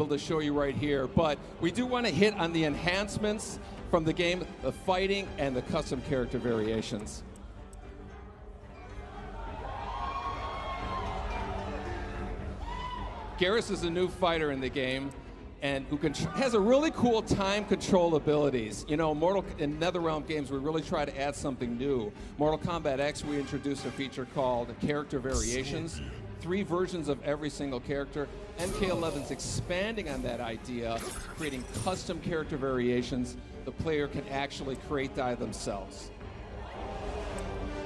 able to show you right here, but we do want to hit on the enhancements from the game, the fighting, and the custom character variations. Garrus is a new fighter in the game, and who has a really cool time control abilities. You know, in NetherRealm games, we really try to add something new. Mortal Kombat X, we introduced a feature called Character Variations. 3 versions of every single character. MK11's expanding on that idea, creating custom character variations the player can actually create themselves.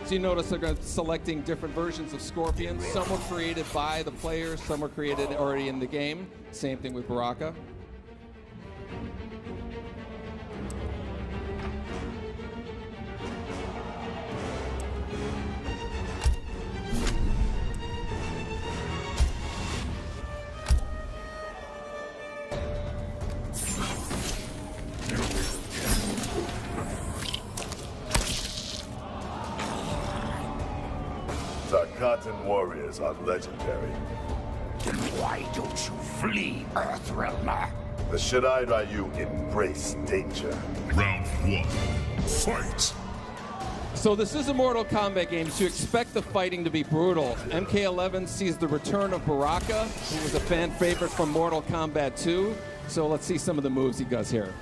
So you notice they're selecting different versions of Scorpion. Some were created by the players, some were created already in the game. Same thing with Baraka. Cotton warriors are legendary. Then why don't you flee, Earthrealmer? The Shirai Ryu embrace danger. Round 1, fight! So this is a Mortal Kombat game, so you expect the fighting to be brutal. MK11 sees the return of Baraka, who was a fan favorite from Mortal Kombat 2. So let's see some of the moves he does here.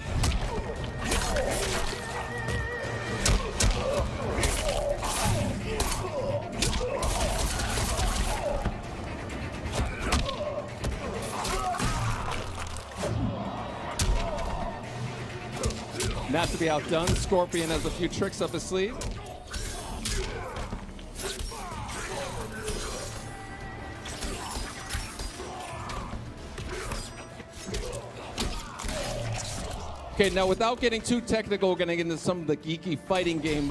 Not to be outdone, Scorpion has a few tricks up his sleeve. Okay, now without getting too technical, we're going to get into some of the geeky fighting game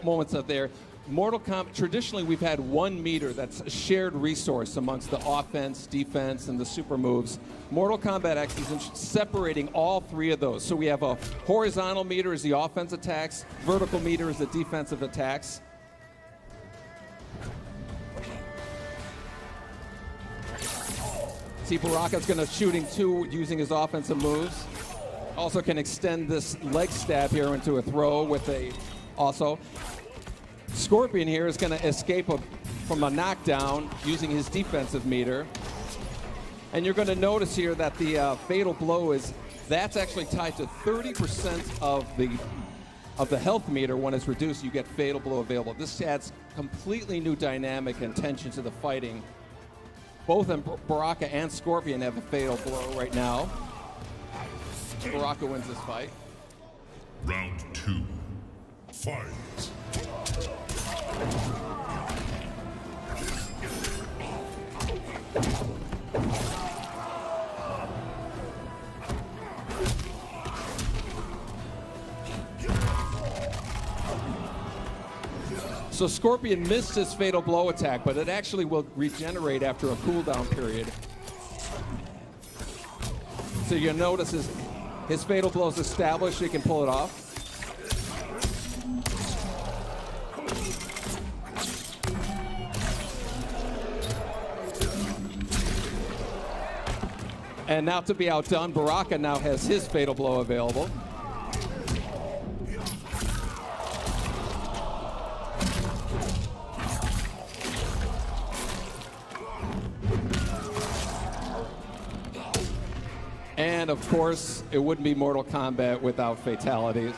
moments out there. Mortal Kombat, traditionally we've had 1 meter that's a shared resource amongst the offense, defense, and the super moves. Mortal Kombat X is separating all 3 of those. So we have a horizontal meter is the offense attacks, vertical meter is the defensive attacks. See, Baraka's going to shooting 2 using his offensive moves. Also can extend this leg stab here into a throw with a also. Scorpion here is going to escape from a knockdown using his defensive meter. And you're going to notice here that the fatal blow that's actually tied to 30% of the health meter. When it's reduced, you get fatal blow available. This adds completely new dynamic and tension to the fighting. Both Baraka and Scorpion have a fatal blow right now. Baraka wins this fight. Round 2, fight! So Scorpion missed his fatal blow attack, but it actually will regenerate after a cooldown period. So you'll notice his fatal blow is established, he can pull it off. And now to be outdone, Baraka now has his fatal blow available. And of course, it wouldn't be Mortal Kombat without fatalities.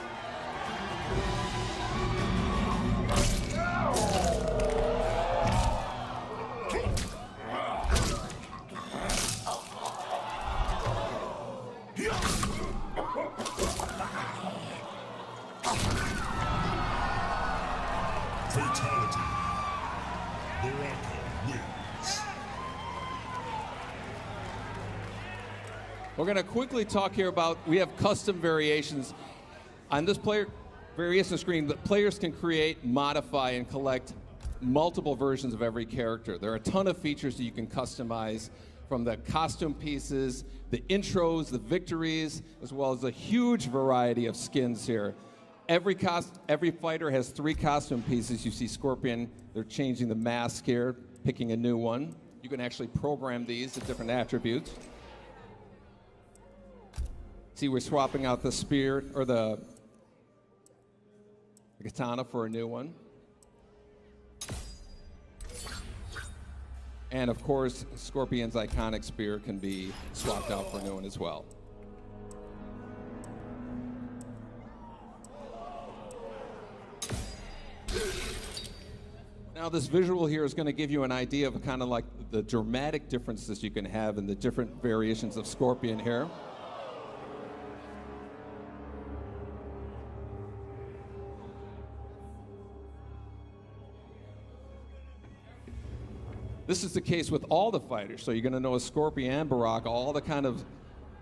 Fatality. Baraka wins. We're going to quickly talk here about, we have custom variations. On this player variation screen, the players can create, modify, and collect multiple versions of every character. There are a ton of features that you can customize, from the costume pieces, the intros, the victories, as well as a huge variety of skins here. Every fighter has 3 costume pieces. You see Scorpion, they're changing the mask here, picking a new one. You can actually program these at different attributes. See, we're swapping out the spear, or the katana for a new one. And of course, Scorpion's iconic spear can be swapped out for a new one as well. Now this visual here is going to give you an idea of kind of like the dramatic differences you can have in the different variations of Scorpion here. This is the case with all the fighters, so you're going to know Scorpion and Baraka, all the kind of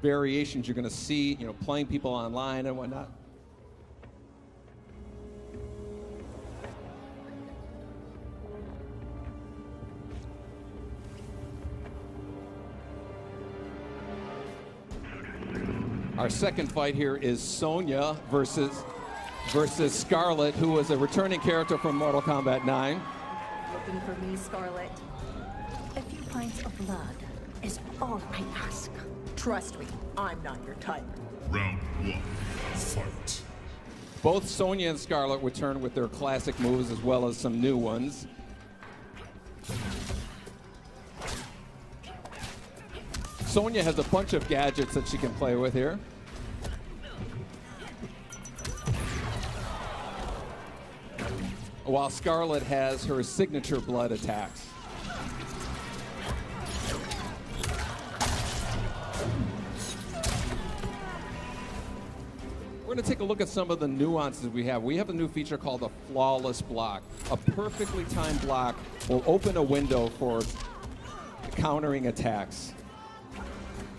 variations you're going to see, you know, playing people online and whatnot. Our second fight here is Sonya versus Scarlet, who was a returning character from Mortal Kombat 9. Looking for me, Scarlet? A few pints of blood is all I ask. Trust me, I'm not your type. Round 1. Fight. Both Sonya and Scarlet return with their classic moves as well as some new ones. Sonya has a bunch of gadgets that she can play with here. While Scarlet has her signature blood attacks. We're going to take a look at some of the nuances we have. We have a new feature called a flawless block. A perfectly timed block will open a window for countering attacks.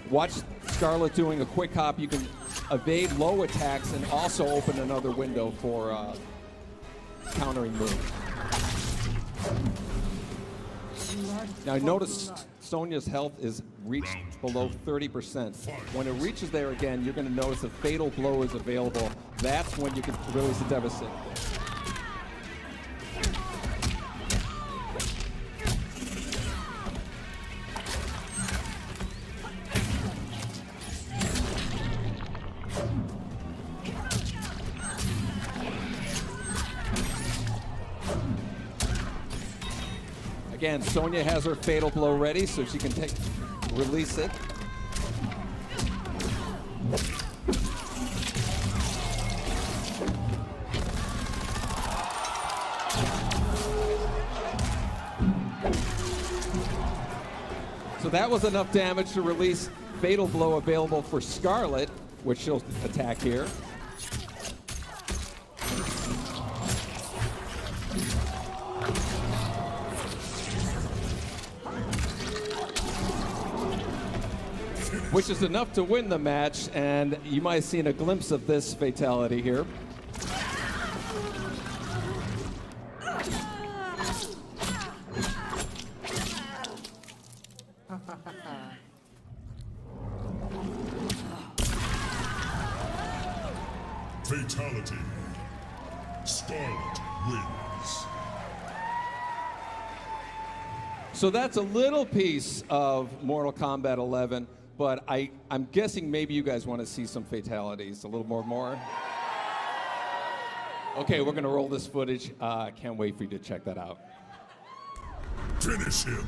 Watch Scarlet doing a quick hop. You can evade low attacks and also open another window for countering move. Now notice Sonya's health is reached below 30%. When it reaches there again, you're going to notice a fatal blow is available. That's when you can release a devastating blow. Again, Sonya has her fatal blow ready, so she can release it. So that was enough damage to release fatal blow available for Scarlet, which she'll attack here. Which is enough to win the match, and you might have seen a glimpse of this fatality here. Fatality. Scarlet wins. So that's a little piece of Mortal Kombat 11. But I'm guessing maybe you guys want to see some fatalities, a little more. Okay, we're going to roll this footage. Can't wait for you to check that out. Finish him.